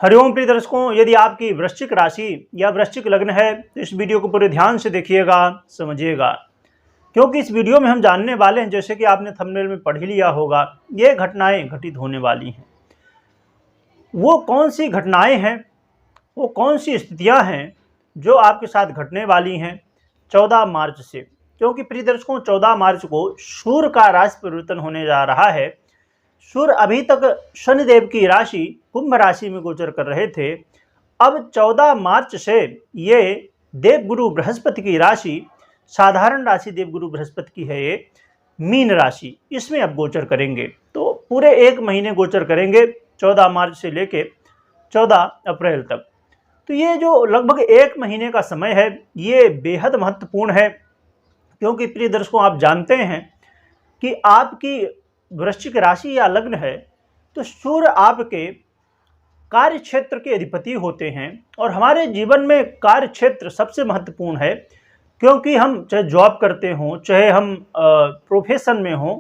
हरिओम प्रिय दर्शकों, यदि आपकी वृश्चिक राशि या वृश्चिक लग्न है तो इस वीडियो को पूरे ध्यान से देखिएगा, समझिएगा, क्योंकि इस वीडियो में हम जानने वाले हैं, जैसे कि आपने थंबनेल में पढ़ ही लिया होगा, ये घटनाएं घटित होने वाली हैं। वो कौन सी घटनाएं हैं, वो कौन सी स्थितियां हैं जो आपके साथ घटने वाली हैं 14 मार्च से। क्योंकि प्रिय दर्शकों, 14 मार्च को सूर्य का राशि परिवर्तन होने जा रहा है। सूर्य अभी तक शनिदेव की राशि कुंभ राशि में गोचर कर रहे थे। अब 14 मार्च से ये देवगुरु बृहस्पति की राशि, साधारण राशि देवगुरु बृहस्पति की है, ये मीन राशि, इसमें अब गोचर करेंगे। तो पूरे एक महीने गोचर करेंगे 14 मार्च से लेके 14 अप्रैल तक। तो ये जो लगभग एक महीने का समय है, ये बेहद महत्वपूर्ण है। क्योंकि प्रिय दर्शकों, आप जानते हैं कि आपकी वृश्चिक राशि या लग्न है तो सूर्य आपके कार्य क्षेत्र के अधिपति होते हैं। और हमारे जीवन में कार्य क्षेत्र सबसे महत्वपूर्ण है, क्योंकि हम चाहे जॉब करते हों, चाहे हम प्रोफेशन में हों,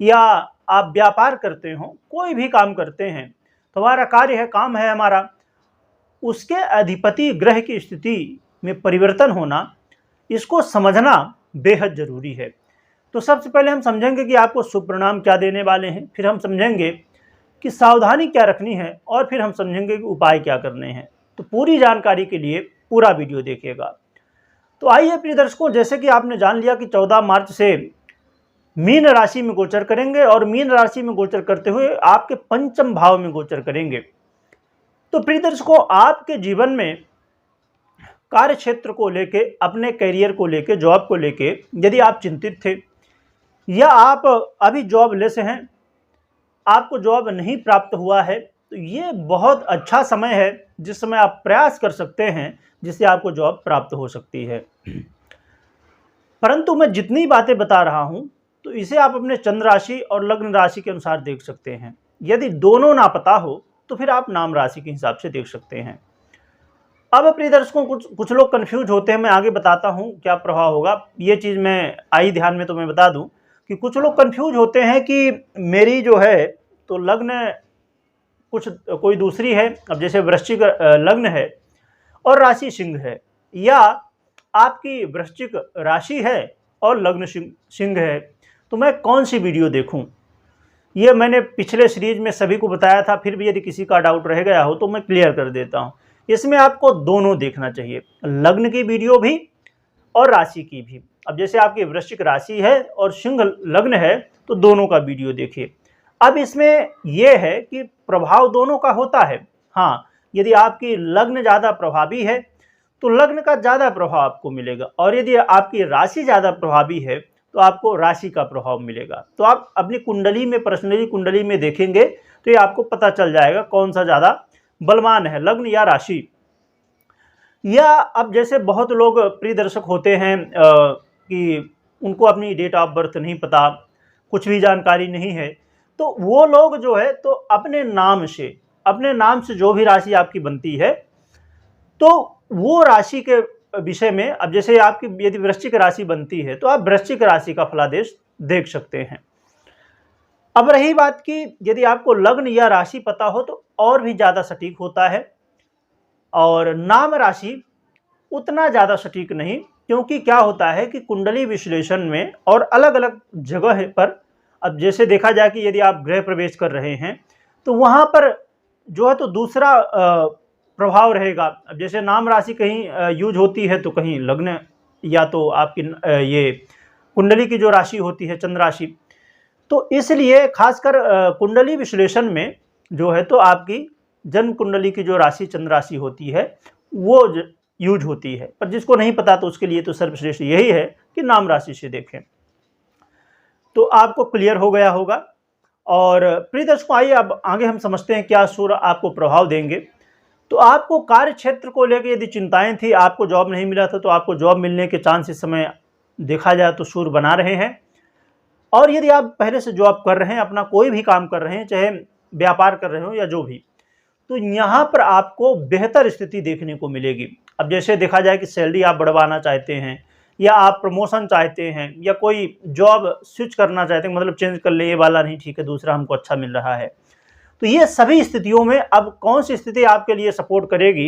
या आप व्यापार करते हों, कोई भी काम करते हैं तो हमारा कार्य है, काम है हमारा, उसके अधिपति ग्रह की स्थिति में परिवर्तन होना, इसको समझना बेहद जरूरी है। तो सबसे पहले हम समझेंगे कि आपको शुभ परिणाम क्या देने वाले हैं, फिर हम समझेंगे कि सावधानी क्या रखनी है, और फिर हम समझेंगे कि उपाय क्या करने हैं। तो पूरी जानकारी के लिए पूरा वीडियो देखिएगा। तो आइए प्रिय दर्शकों, जैसे कि आपने जान लिया कि 14 मार्च से मीन राशि में गोचर करेंगे, और मीन राशि में गोचर करते हुए आपके पंचम भाव में गोचर करेंगे। तो प्रिय दर्शकों, आपके जीवन में कार्य क्षेत्र को लेके, अपने करियर को लेके, जॉब को लेके यदि आप चिंतित थे, या आप अभी जॉबलेस हैं, आपको जॉब नहीं प्राप्त हुआ है, तो ये बहुत अच्छा समय है जिस समय आप प्रयास कर सकते हैं जिससे आपको जॉब प्राप्त हो सकती है। परंतु मैं जितनी बातें बता रहा हूं, तो इसे आप अपने चंद्र राशि और लग्न राशि के अनुसार देख सकते हैं। यदि दोनों ना पता हो तो फिर आप नाम राशि के हिसाब से देख सकते हैं। अब प्रिय दर्शकों, कुछ लोग कंफ्यूज होते हैं, मैं आगे बताता हूं क्या प्रभाव होगा। ये चीज़ मैं आई ध्यान में, तो मैं बता दूं कि कुछ लोग कंफ्यूज होते हैं कि मेरी जो है तो लग्न कुछ कोई दूसरी है। अब जैसे वृश्चिक लग्न है और राशि सिंह है, या आपकी वृश्चिक राशि है और लग्न सिंह है, तो मैं कौन सी वीडियो देखूं? ये मैंने पिछले सीरीज में सभी को बताया था, फिर भी यदि किसी का डाउट रह गया हो तो मैं क्लियर कर देता हूं। इसमें आपको दोनों देखना चाहिए, लग्न की वीडियो भी और राशि की भी। अब जैसे आपकी वृश्चिक राशि है और सिंह लग्न है, तो दोनों का वीडियो देखिए। अब इसमें यह है कि प्रभाव दोनों का होता है। हाँ, यदि आपकी लग्न ज़्यादा प्रभावी है तो लग्न का ज़्यादा प्रभाव आपको मिलेगा, और यदि आपकी राशि ज़्यादा प्रभावी है तो आपको राशि का प्रभाव मिलेगा। तो आप अपनी कुंडली में, पर्सनली कुंडली में देखेंगे तो ये आपको पता चल जाएगा कौन सा ज़्यादा बलवान है, लग्न या राशि। या अब जैसे बहुत लोग प्रिय दर्शक होते हैं कि उनको अपनी डेट ऑफ बर्थ नहीं पता, कुछ भी जानकारी नहीं है, तो वो लोग जो है तो अपने नाम से जो भी राशि आपकी बनती है, तो वो राशि के विषय में, अब जैसे आपकी यदि वृश्चिक राशि बनती है तो आप वृश्चिक राशि का फलादेश देख सकते हैं। अब रही बात कि यदि आपको लग्न या राशि पता हो तो और भी ज़्यादा सटीक होता है, और नाम राशि उतना ज़्यादा सटीक नहीं। क्योंकि क्या होता है कि कुंडली विश्लेषण में और अलग अलग जगह पर, अब जैसे देखा जाए कि यदि आप गृह प्रवेश कर रहे हैं तो वहाँ पर जो है तो दूसरा प्रभाव रहेगा। अब जैसे नाम राशि कहीं यूज होती है तो कहीं लग्न, या तो आपकी ये कुंडली की जो राशि होती है चंद्र राशि। तो इसलिए खासकर कुंडली विश्लेषण में जो है तो आपकी जन्म कुंडली की जो राशि चंद्र राशि होती है वो यूज होती है। पर जिसको नहीं पता तो उसके लिए तो सर्वश्रेष्ठ यही है कि नाम राशि से देखें। तो आपको क्लियर हो गया होगा। और प्रिय दर्शकों, आइए अब आगे हम समझते हैं क्या सूर्य आपको प्रभाव देंगे। तो आपको कार्य क्षेत्र को लेकर यदि चिंताएं थी, आपको जॉब नहीं मिला था, तो आपको जॉब मिलने के चांस इस समय देखा जाए तो सूर्य बना रहे हैं। और यदि आप पहले से जॉब कर रहे हैं, अपना कोई भी काम कर रहे हैं, चाहे व्यापार कर रहे हो या जो भी, तो यहाँ पर आपको बेहतर स्थिति देखने को मिलेगी। अब जैसे देखा जाए कि सैलरी आप बढ़वाना चाहते हैं, या आप प्रमोशन चाहते हैं, या कोई जॉब स्विच करना चाहते हैं, मतलब चेंज कर ले, ये वाला नहीं ठीक है, दूसरा हमको अच्छा मिल रहा है, तो ये सभी स्थितियों में अब कौन सी स्थिति आपके लिए सपोर्ट करेगी,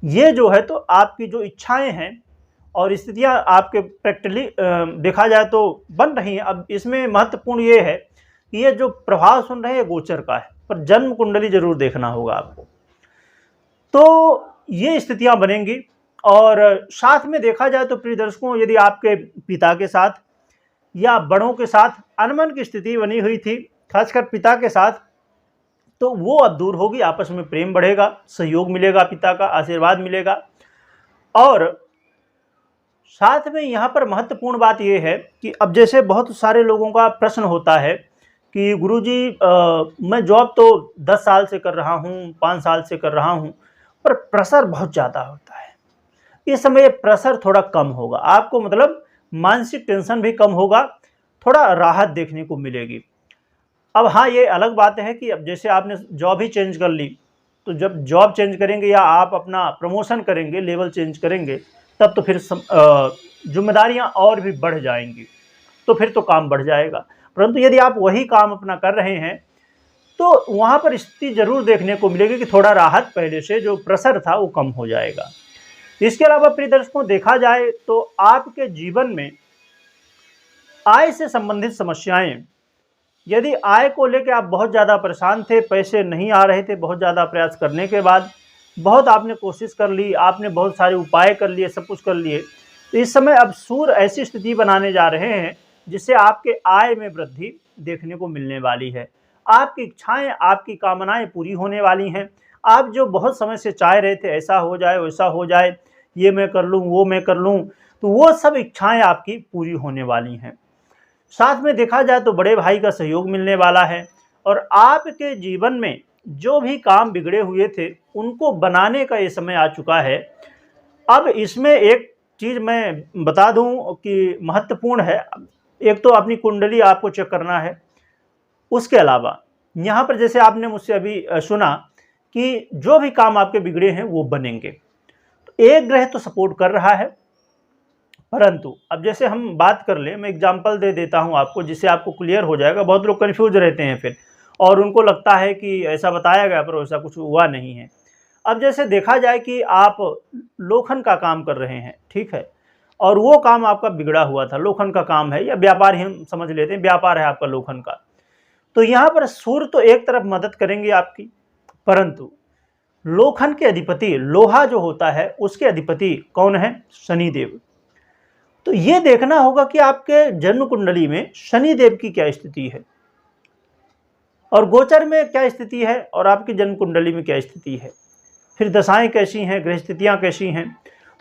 ये जो है तो आपकी जो इच्छाएं हैं और स्थितियां आपके प्रैक्टिकली देखा जाए तो बन रही हैं। अब इसमें महत्वपूर्ण ये है कि ये जो प्रभाव सुन रहे हैं गोचर का है, पर जन्म कुंडली जरूर देखना होगा आपको। तो ये स्थितियां बनेंगी। और साथ में देखा जाए तो प्रिय दर्शकों, यदि आपके पिता के साथ या बड़ों के साथ अनबन की स्थिति बनी हुई थी, खासकर पिता के साथ, तो वो अब दूर होगी, आपस में प्रेम बढ़ेगा, सहयोग मिलेगा, पिता का आशीर्वाद मिलेगा। और साथ में यहाँ पर महत्वपूर्ण बात यह है कि अब जैसे बहुत सारे लोगों का प्रश्न होता है कि गुरुजी मैं जॉब तो 10 साल से कर रहा हूँ, 5 साल से कर रहा हूँ, पर प्रेशर बहुत ज़्यादा होता है। इस समय प्रेशर थोड़ा कम होगा, आपको मतलब मानसिक टेंशन भी कम होगा, थोड़ा राहत देखने को मिलेगी। अब हाँ, ये अलग बात है कि अब जैसे आपने जॉब ही चेंज कर ली, तो जब जॉब चेंज करेंगे या आप अपना प्रमोशन करेंगे, लेवल चेंज करेंगे, तब तो फिर जिम्मेदारियां और भी बढ़ जाएंगी, तो फिर तो काम बढ़ जाएगा। परंतु यदि आप वही काम अपना कर रहे हैं तो वहाँ पर स्थिति जरूर देखने को मिलेगी कि थोड़ा राहत, पहले से जो प्रेशर था वो कम हो जाएगा। इसके अलावा प्रिय दर्शकों, देखा जाए तो आपके जीवन में आय से संबंधित समस्याएं, यदि आय को लेकर आप बहुत ज़्यादा परेशान थे, पैसे नहीं आ रहे थे, बहुत ज़्यादा प्रयास करने के बाद, बहुत आपने कोशिश कर ली, आपने बहुत सारे उपाय कर लिए, सब कुछ कर लिए, तो इस समय अब सूर्य ऐसी स्थिति बनाने जा रहे हैं जिससे आपके आय में वृद्धि देखने को मिलने वाली है। आपकी इच्छाएं, आपकी कामनाएं पूरी होने वाली हैं। आप जो बहुत समय से चाह रहे थे, ऐसा हो जाए, वैसा हो जाए, ये मैं कर लूँ, वो मैं कर लूँ, तो वो सब इच्छाएं आपकी पूरी होने वाली हैं। साथ में देखा जाए तो बड़े भाई का सहयोग मिलने वाला है और आपके जीवन में जो भी काम बिगड़े हुए थे उनको बनाने का ये समय आ चुका है। अब इसमें एक चीज़ मैं बता दूं कि महत्वपूर्ण है। एक तो अपनी कुंडली आपको चेक करना है, उसके अलावा यहाँ पर जैसे आपने मुझसे अभी सुना कि जो भी काम आपके बिगड़े हैं वो बनेंगे, तो एक ग्रह तो सपोर्ट कर रहा है, परंतु अब जैसे हम बात कर ले, मैं एग्जांपल दे देता हूं आपको जिससे आपको क्लियर हो जाएगा। बहुत लोग कंफ्यूज रहते हैं फिर, और उनको लगता है कि ऐसा बताया गया पर वैसा कुछ हुआ नहीं है। अब जैसे देखा जाए कि आप लोखंड का काम कर रहे हैं, ठीक है, और वो काम आपका बिगड़ा हुआ था, लोखंड का काम है या व्यापार ही हम समझ लेते हैं, व्यापार है आपका लोखंड का, तो यहाँ पर सूर्य तो एक तरफ मदद करेंगे आपकी, परंतु लोखंड के अधिपति, लोहा जो होता है उसके अधिपति कौन है? शनिदेव। तो ये देखना होगा कि आपके जन्म कुंडली में शनिदेव की क्या स्थिति है और गोचर में क्या स्थिति है और आपकी जन्म कुंडली में क्या स्थिति है, फिर दशाएं कैसी हैं, ग्रह स्थितियां कैसी हैं,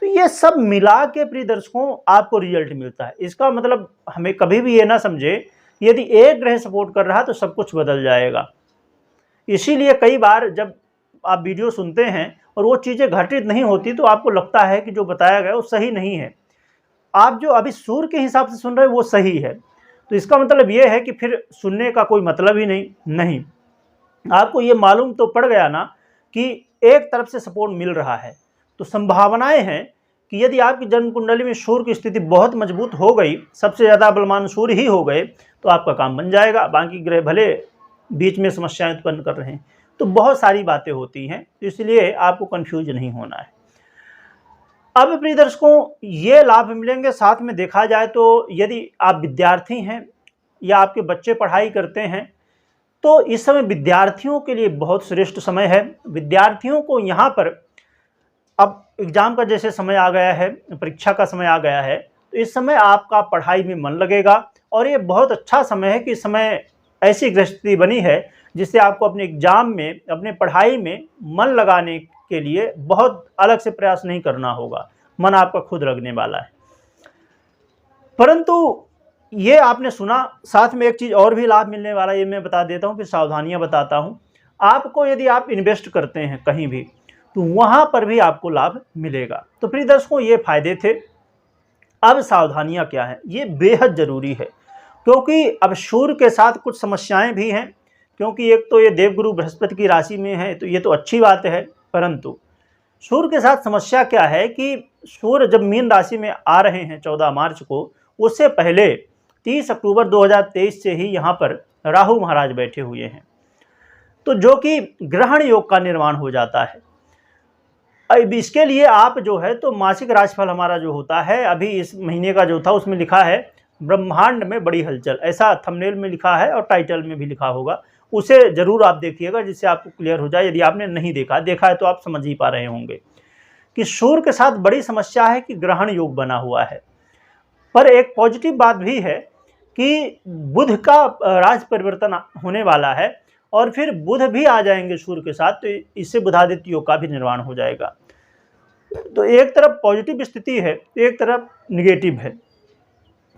तो ये सब मिला के प्रिय दर्शकों आपको रिजल्ट मिलता है। इसका मतलब हमें कभी भी ये ना समझे यदि एक ग्रह सपोर्ट कर रहा तो सब कुछ बदल जाएगा। इसीलिए कई बार जब आप वीडियो सुनते हैं और वो चीज़ें घटित नहीं होती तो आपको लगता है कि जो बताया गया वो सही नहीं है। आप जो अभी सूर्य के हिसाब से सुन रहे हैं वो सही है, तो इसका मतलब ये है कि फिर सुनने का कोई मतलब ही नहीं। आपको ये मालूम तो पड़ गया ना कि एक तरफ से सपोर्ट मिल रहा है, तो संभावनाएं हैं कि यदि आपकी जन्म कुंडली में सूर्य की स्थिति बहुत मजबूत हो गई, सबसे ज़्यादा बलवान सूर्य ही हो गए, तो आपका काम बन जाएगा। बाकी ग्रह भले बीच में समस्याएं उत्पन्न कर रहे हैं, तो बहुत सारी बातें होती हैं, तो इसलिए आपको कन्फ्यूज नहीं होना है। अब प्रिय दर्शकों, ये लाभ मिलेंगे। साथ में देखा जाए तो यदि आप विद्यार्थी हैं या आपके बच्चे पढ़ाई करते हैं तो इस समय विद्यार्थियों के लिए बहुत श्रेष्ठ समय है। विद्यार्थियों को यहाँ पर अब एग्जाम का जैसे समय आ गया है, परीक्षा का समय आ गया है, तो इस समय आपका पढ़ाई में मन लगेगा और ये बहुत अच्छा समय है कि इस समय ऐसी गृहस्थिति बनी है जिससे आपको अपने एग्जाम में, अपने पढ़ाई में मन लगाने के लिए बहुत अलग से प्रयास नहीं करना होगा, मन आपका खुद लगने वाला है। परंतु ये आपने सुना, साथ में एक चीज़ और भी लाभ मिलने वाला, ये मैं बता देता हूँ, फिर सावधानियां बताता हूँ आपको। यदि आप इन्वेस्ट करते हैं कहीं भी तो वहाँ पर भी आपको लाभ मिलेगा। तो प्रिय दर्शकों, ये फायदे थे। अब सावधानियां क्या है, ये बेहद ज़रूरी है, क्योंकि अब सूर्य के साथ कुछ समस्याएं भी हैं, क्योंकि एक तो ये देवगुरु बृहस्पति की राशि में है, तो ये तो अच्छी बात है, परंतु सूर्य के साथ समस्या क्या है कि सूर्य जब मीन राशि में आ रहे हैं 14 मार्च को, उससे पहले 30 अक्टूबर 2023 से ही यहाँ पर राहु महाराज बैठे हुए हैं। तो जो कि ग्रहण योग का निर्माण हो जाता है। अब इसके लिए आप जो है तो मासिक राशिफल हमारा जो होता है अभी इस महीने का जो था उसमें लिखा है ब्रह्मांड में बड़ी हलचल, ऐसा थंबनेल में लिखा है और टाइटल में भी लिखा होगा, उसे जरूर आप देखिएगा जिससे आपको क्लियर हो जाए। यदि आपने नहीं देखा है तो आप समझ ही पा रहे होंगे कि सूर्य के साथ बड़ी समस्या है कि ग्रहण योग बना हुआ है। पर एक पॉजिटिव बात भी है कि बुध का राज परिवर्तन होने वाला है और फिर बुध भी आ जाएंगे सूर्य के साथ, तो इससे बुधादित्य योग का भी निर्माण हो जाएगा। तो एक तरफ पॉजिटिव स्थिति है, एक तरफ निगेटिव है,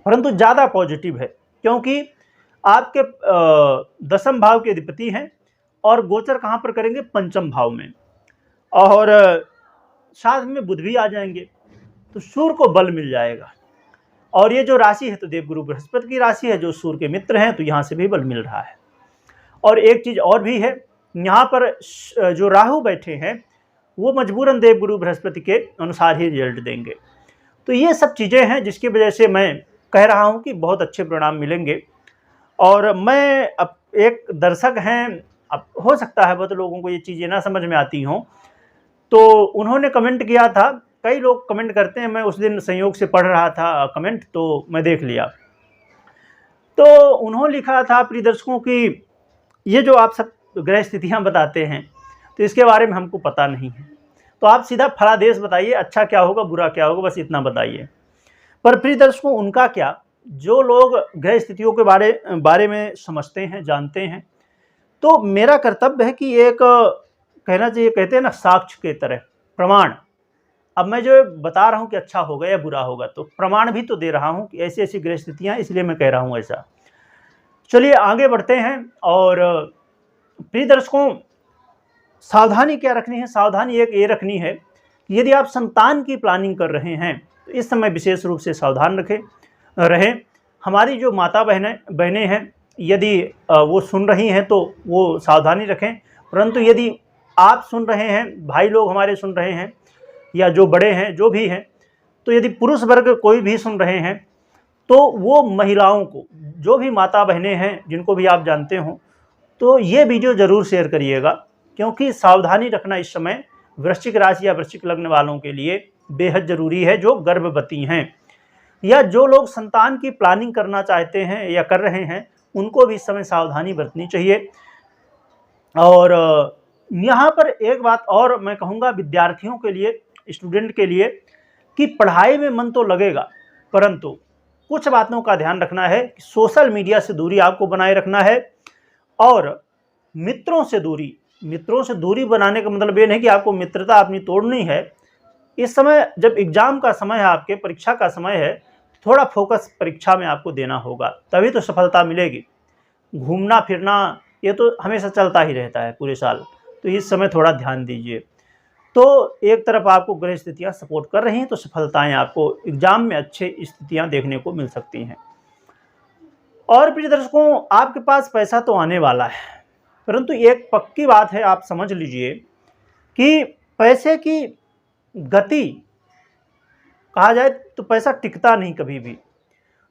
परंतु ज़्यादा पॉजिटिव है क्योंकि आपके दसम भाव के अधिपति हैं और गोचर कहाँ पर करेंगे, पंचम भाव में, और साथ में बुध भी आ जाएंगे तो सूर्य को बल मिल जाएगा। और ये जो राशि है तो देवगुरु बृहस्पति की राशि है जो सूर्य के मित्र हैं, तो यहाँ से भी बल मिल रहा है। और एक चीज़ और भी है, यहाँ पर जो राहु बैठे हैं वो मजबूरन देवगुरु बृहस्पति के अनुसार ही रिजल्ट देंगे। तो ये सब चीज़ें हैं जिसकी वजह से मैं कह रहा हूँ कि बहुत अच्छे परिणाम मिलेंगे। और मैं अब एक दर्शक हैं, अब हो सकता है बहुत लोगों को ये चीज़ें ना समझ में आती हों, तो उन्होंने कमेंट किया था, कई लोग कमेंट करते हैं, मैं उस दिन संयोग से पढ़ रहा था कमेंट तो मैं देख लिया। तो उन्होंने लिखा था प्रिय दर्शकों कि ये जो आप सब ग्रह स्थितियाँ बताते हैं तो इसके बारे में हमको पता नहीं है, तो आप सीधा फलादेश बताइए, अच्छा क्या होगा बुरा क्या होगा, बस इतना बताइए। पर प्रिय दर्शकों उनका क्या, जो लोग ग्रह स्थितियों के बारे में समझते हैं, जानते हैं, तो मेरा कर्तव्य है कि एक कहना चाहिए, कहते हैं ना साक्ष्य के तरह प्रमाण, अब मैं जो बता रहा हूँ कि अच्छा होगा या बुरा होगा तो प्रमाण भी तो दे रहा हूँ कि ऐसी ऐसी ग्रह स्थितियाँ, इसलिए मैं कह रहा हूँ ऐसा। चलिए आगे बढ़ते हैं। और प्रिय दर्शकों सावधानी क्या रखनी है, सावधानी एक ये रखनी है कि यदि आप संतान की प्लानिंग कर रहे हैं तो इस समय विशेष रूप से सावधान रहें। हमारी जो माता बहनें हैं यदि वो सुन रही हैं तो वो सावधानी रखें, परंतु यदि आप सुन रहे हैं, भाई लोग हमारे सुन रहे हैं या जो बड़े हैं जो भी हैं, तो यदि पुरुष वर्ग कोई भी सुन रहे हैं तो वो महिलाओं को, जो भी माता बहनें हैं जिनको भी आप जानते हो, तो ये वीडियो ज़रूर शेयर करिएगा, क्योंकि सावधानी रखना इस समय वृश्चिक राशि या वृश्चिक लग्न वालों के लिए बेहद ज़रूरी है, जो गर्भवती हैं या जो लोग संतान की प्लानिंग करना चाहते हैं या कर रहे हैं, उनको भी इस समय सावधानी बरतनी चाहिए। और यहाँ पर एक बात और मैं कहूँगा विद्यार्थियों के लिए, स्टूडेंट के लिए, कि पढ़ाई में मन तो लगेगा, परंतु कुछ बातों का ध्यान रखना है कि सोशल मीडिया से दूरी आपको बनाए रखना है और मित्रों से दूरी बनाने का मतलब ये नहीं कि आपको मित्रता अपनी तोड़नी है। इस समय जब एग्जाम का समय है, आपके परीक्षा का समय है, थोड़ा फोकस परीक्षा में आपको देना होगा, तभी तो सफलता मिलेगी। घूमना फिरना ये तो हमेशा चलता ही रहता है पूरे साल, तो इस समय थोड़ा ध्यान दीजिए। तो एक तरफ आपको ग्रह स्थितियाँ सपोर्ट कर रही हैं तो सफलताएं आपको एग्जाम में अच्छे स्थितियाँ देखने को मिल सकती हैं। और प्रिय दर्शकों आपके पास पैसा तो आने वाला है, परंतु एक पक्की बात है, आप समझ लीजिए कि पैसे की गति कहा जाए तो पैसा टिकता नहीं कभी भी।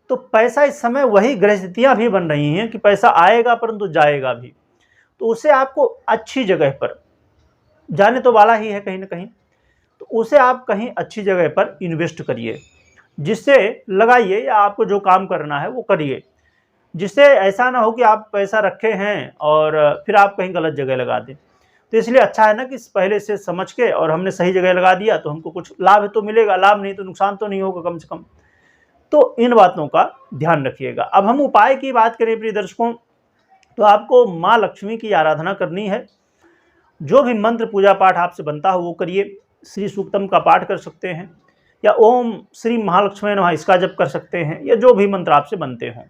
तो पैसा इस समय वही ग्रह स्थितियाँ भी बन रही हैं कि पैसा आएगा परंतु जाएगा भी, तो उसे आपको अच्छी जगह पर, जाने तो वाला ही है कहीं ना कहीं, तो उसे आप कहीं अच्छी जगह पर इन्वेस्ट करिए, जिससे लगाइए या आपको जो काम करना है वो करिए, जिससे ऐसा ना हो कि आप पैसा रखे हैं और फिर आप कहीं गलत जगह लगा दें। तो इसलिए अच्छा है ना कि पहले से समझ के और हमने सही जगह लगा दिया तो हमको कुछ लाभ तो मिलेगा, लाभ नहीं तो नुकसान तो नहीं होगा कम से कम। तो इन बातों का ध्यान रखिएगा। अब हम उपाय की बात करें प्रिय दर्शकों, तो आपको माँ लक्ष्मी की आराधना करनी है। जो भी मंत्र पूजा पाठ आपसे बनता हो वो करिए। श्री सूक्तम का पाठ कर सकते हैं या ओम श्री महालक्ष्मी नमः इसका जप कर सकते हैं, या जो भी मंत्र आपसे बनते हों।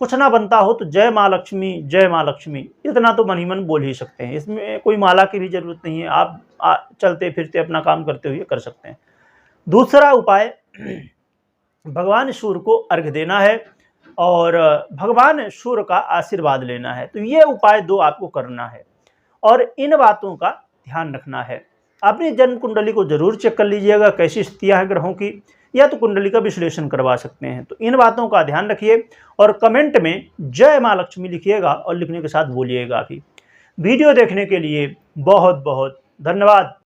कुछ ना बनता हो तो जय माँ लक्ष्मी इतना तो मन ही मन बोल ही सकते हैं, इसमें कोई माला की भी जरूरत नहीं है, आप चलते फिरते अपना काम करते हुए कर सकते हैं। दूसरा उपाय, भगवान सूर्य को अर्घ्य देना है और भगवान सूर्य का आशीर्वाद लेना है। तो ये उपाय दो आपको करना है और इन बातों का ध्यान रखना है। अपनी जन्म कुंडली को जरूर चेक कर लीजिएगा कैसी स्थितियां हैं ग्रहों की, या तो कुंडली का विश्लेषण करवा सकते हैं। तो इन बातों का ध्यान रखिए और कमेंट में जय माँ लक्ष्मी लिखिएगा और लिखने के साथ बोलिएगा भी। वीडियो देखने के लिए बहुत बहुत धन्यवाद।